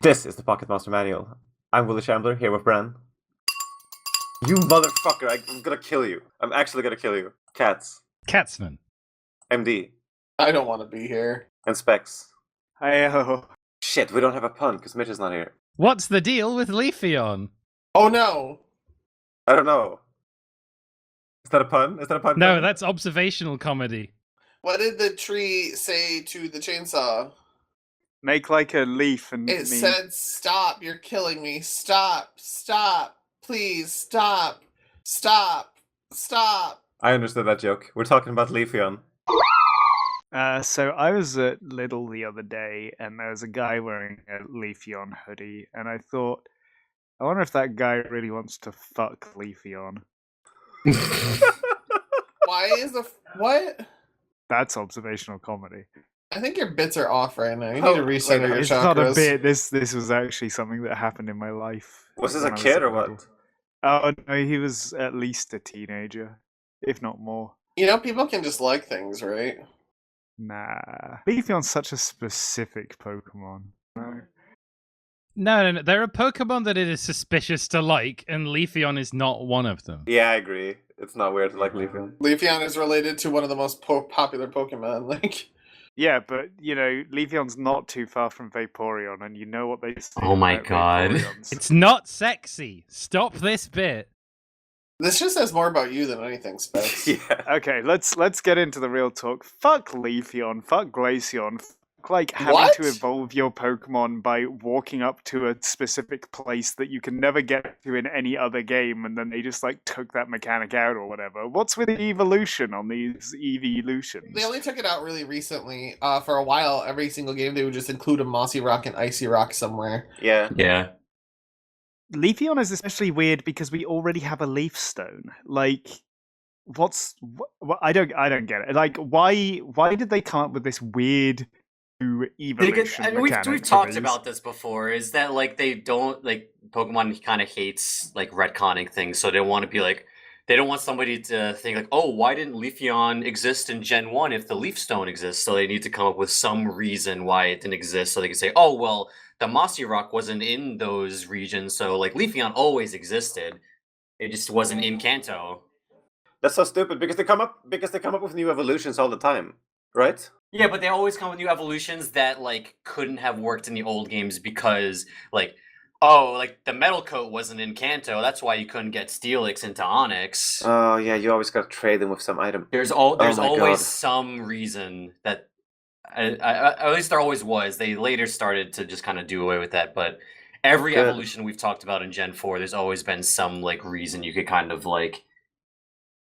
This is the Pocket Monster Manual. I'm Willie Shambler, here with Bran. You motherfucker, I'm gonna kill you. I'm actually gonna kill you. Cats. Catsman. MD. I don't want to be here. And Specs. Hi-ho. Shit, we don't have a pun, because Mitch is not here. What's the deal with Leafeon? Oh no! I don't know. Is that a pun? Is that a pun? No, that's observational comedy. What did the tree say to the chainsaw? Make like a leaf and It said, "Stop! You're killing me! Stop! Stop! Please stop! Stop! Stop!" I understood that joke. We're talking about Leafeon. So I was at Lidl the other day, and there was a guy wearing a Leafeon hoodie, and I thought, I wonder if that guy really wants to fuck Leafeon. Why is the what? That's observational comedy. I think your bits are off right now. You need to recenter your It's chakras. not a bit. This was actually something that happened in my life. Was this a when I kid at or Lidl. what? Oh no, he was at least a teenager, if not more. You know, people can just like things, right? Nah, Leafeon's such a specific Pokemon. No. No. There are Pokemon that it is suspicious to like, and Leafeon is not one of them. Yeah, I agree. It's not weird to like Leafeon. Leafeon is related to one of the most popular Pokemon. Like, Yeah, but you know, Leafeon's not too far from Vaporeon, and you know what they say. Oh my about God. Vaporeons. It's not sexy. Stop this bit. this just says more about you than anything, Specs. Yeah. Okay, let's get into the real talk. Fuck Leafeon, fuck Glaceon. Fuck, like having What? to evolve your Pokemon by walking up to a specific place that you can never get to in any other game, and then they just like took that mechanic out or whatever. What's with the evolution on these evolutions? They only took it out really recently. For a while, every single game they would just include a Mossy Rock and Icy Rock somewhere. Yeah. Yeah. Leafeon is especially weird because we already have a Leaf Stone. Like, I don't get it. Like, why did they come up with this weird new evolution mechanic We've for talked these? about this before. Is that like they don't like Pokemon kind of hates like retconning things, so they want to be like they don't want somebody to think like, oh, why didn't Leafeon exist in Gen 1 if the Leaf Stone exists? So they need to come up with some reason why it didn't exist, so they can say, oh well, the Mossy Rock wasn't in those regions, so like Leafeon always existed. It just wasn't in Kanto. That's so stupid because they come up with new evolutions all the time, right? Yeah, but they always come with new evolutions that like couldn't have worked in the old games because like like the metal coat wasn't in Kanto, that's why you couldn't get Steelix into Onyx. Oh yeah, you always gotta trade them with some item. There's my always God. some reason that at least there always was. They later started to just kind of do away with that, but every Good. evolution we've talked about in Gen 4, there's always been some like reason you could kind of like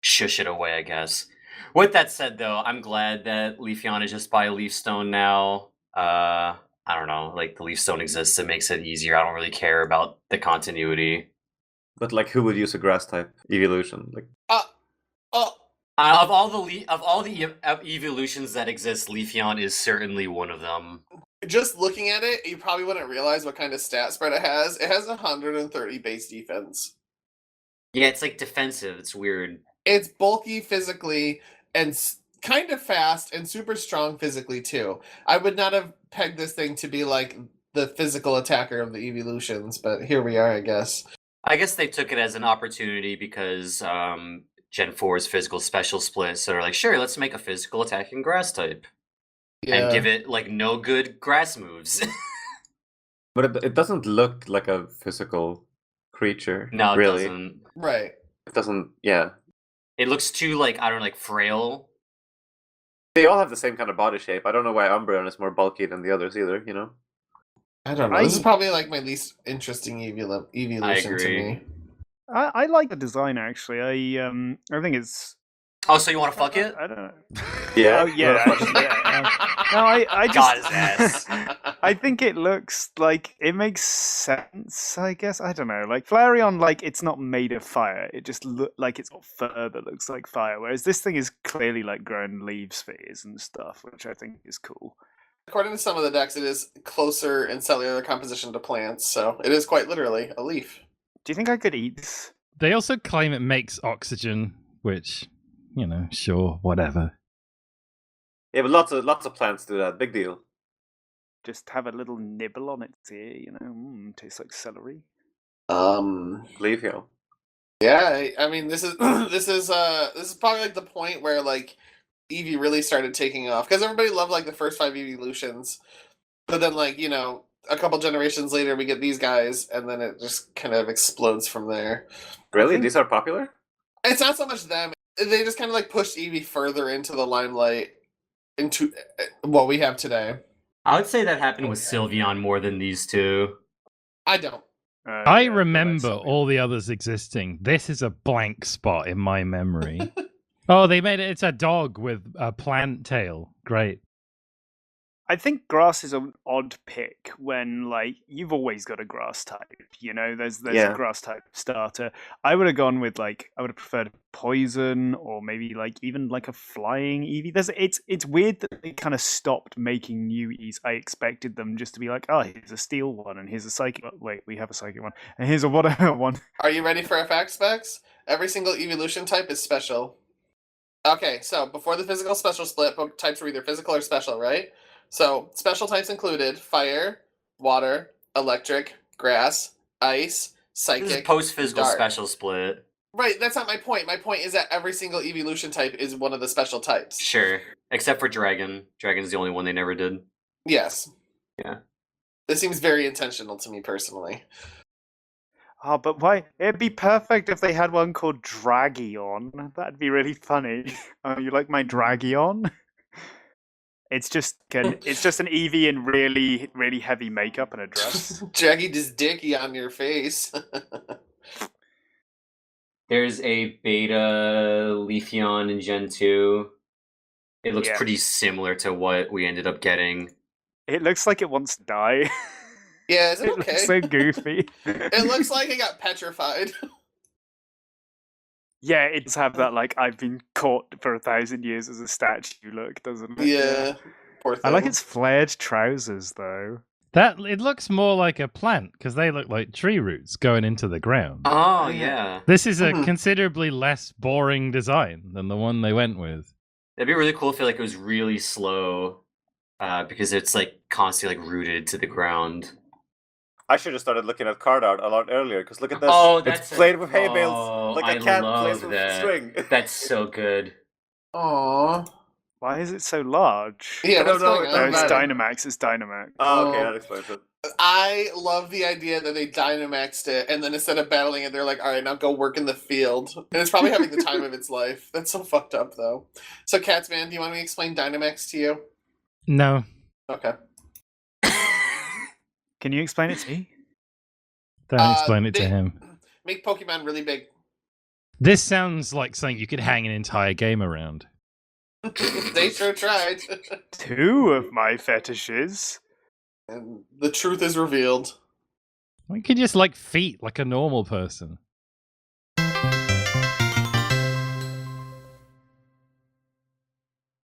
shush it away, I guess. With that said, though, I'm glad that Leafeon is just by a Leaf Stone now. I don't know, like the Leaf Stone exists, it makes it easier. I don't really care about the continuity. But like, who would use a grass type evolution? Like, Of all the evolutions that exist, Leafeon is certainly one of them. Just looking at it, you probably wouldn't realize what kind of stat spread it has. It has 130 base defense. Yeah, it's like defensive. It's weird. It's bulky physically and kind of fast and super strong physically too. I would not have pegged this thing to be like the physical attacker of the evolutions, but here we are, I guess. I guess they took it as an opportunity because Gen 4's physical special split, so they're like, sure, let's make a physical attacking grass type. Yeah. And give it like no good grass moves. but it doesn't look like a physical creature. No, it really. doesn't. Right. It doesn't. Yeah. It looks too like, I don't know, like frail. They all have the same kind of body shape. I don't know why Umbreon is more bulky than the others either. You know. I don't know. This is probably like my least interesting evolution to agree. me. I like the design actually. I think it's. Oh, so you want to fuck it? I don't know. Yeah. Oh yeah. Actually, yeah. No, I just. Got his ass. I think it looks like it makes sense. I guess I don't know. Like Flareon, like it's not made of fire. It just look like it's got fur that looks like fire. Whereas this thing is clearly like growing leaf spheres and stuff, which I think is cool. According to some of the decks, it is closer in cellular composition to plants, so it is quite literally a leaf. Do you think I could eat this? They also claim it makes oxygen, which, you know, sure, whatever. Yeah, but lots of plants do that. Big deal. just have a little nibble on its ear, you know, tastes like celery. Leafeon. Yeah, I mean, this is this is probably like the point where like Eevee really started taking off because everybody loved like the first 5 evolutions, but then like a couple generations later we get these guys, and then it just kind of explodes from there. Really? These are popular? It's not so much them; they just kind of like pushed Eevee further into the limelight, into what we have today. I would say that happened with Sylveon more than these two. I don't. I Yeah, remember like all the others existing. This is a blank spot in my memory. Oh, they made it. It's a dog with a plant tail. Great. I think grass is an odd pick when, like, you've always got a grass type, you know? There's Yeah. a grass type starter. I would have gone with, like, I would have preferred poison or maybe, like, even, like, a flying Eevee. It's weird that they kind of stopped making new Eevees. I expected them just to be like, oh, here's a steel one and here's a psychic one. Wait, we have a psychic one. And here's a whatever one. Are you ready for fact specs? Every single evolution type is special. Okay, so before the physical special split, both types were either physical or special, right? So special types included fire, water, electric, grass, ice, psychic. This is post-physical dark. special split. Right, that's not my point. My point is that every single evolution type is one of the special types. Sure. Except for Dragon. Dragon's the only one they never did. Yes. Yeah. This seems very intentional to me personally. Oh, but why? It'd be perfect if they had one called Dragion. That'd be really funny. Oh, you like my Dragion? It's just an Eevee in really, really heavy makeup and a dress. Draggy just dicky on your face. There's a beta Leafeon in Gen 2. It looks Yeah. pretty similar to what we ended up getting. It looks like it wants to die. Yeah, is it It okay? looks so goofy. It looks like it got petrified. Yeah, it does have that, like, I've been caught for 1,000 years as a statue look, doesn't it? Yeah. Poor thing. I like its flared trousers, though. It looks more like a plant because they look like tree roots going into the ground. Oh, yeah. This is a Mhm. considerably less boring design than the one they went with. It'd be really cool if it was really slow, because it's like constantly like rooted to the ground. I should have started looking at card art a lot earlier, because look at this. Oh, it's that's played with hay oh, bales, like I a cat love plays with that. string. That's so good. Aww. Why is it so large? Yeah, I don't what's know, going it on? No, doesn't it's matter. Dynamax. It's Dynamax. Oh, okay, Oh. that explains it. I love the idea that they Dynamaxed it, and then instead of battling it, they're like, alright, now go work in the field. And it's probably having the time of its life. That's so fucked up, though. So, Catsman, do you want me to explain Dynamax to you? No, Okay. Can you explain it to me? don't explain it to they- him. Make Pokemon really big. This sounds like something you could hang an entire game around. They sure tried. 2 of my fetishes. And the truth is revealed. You could just like feet like a normal person.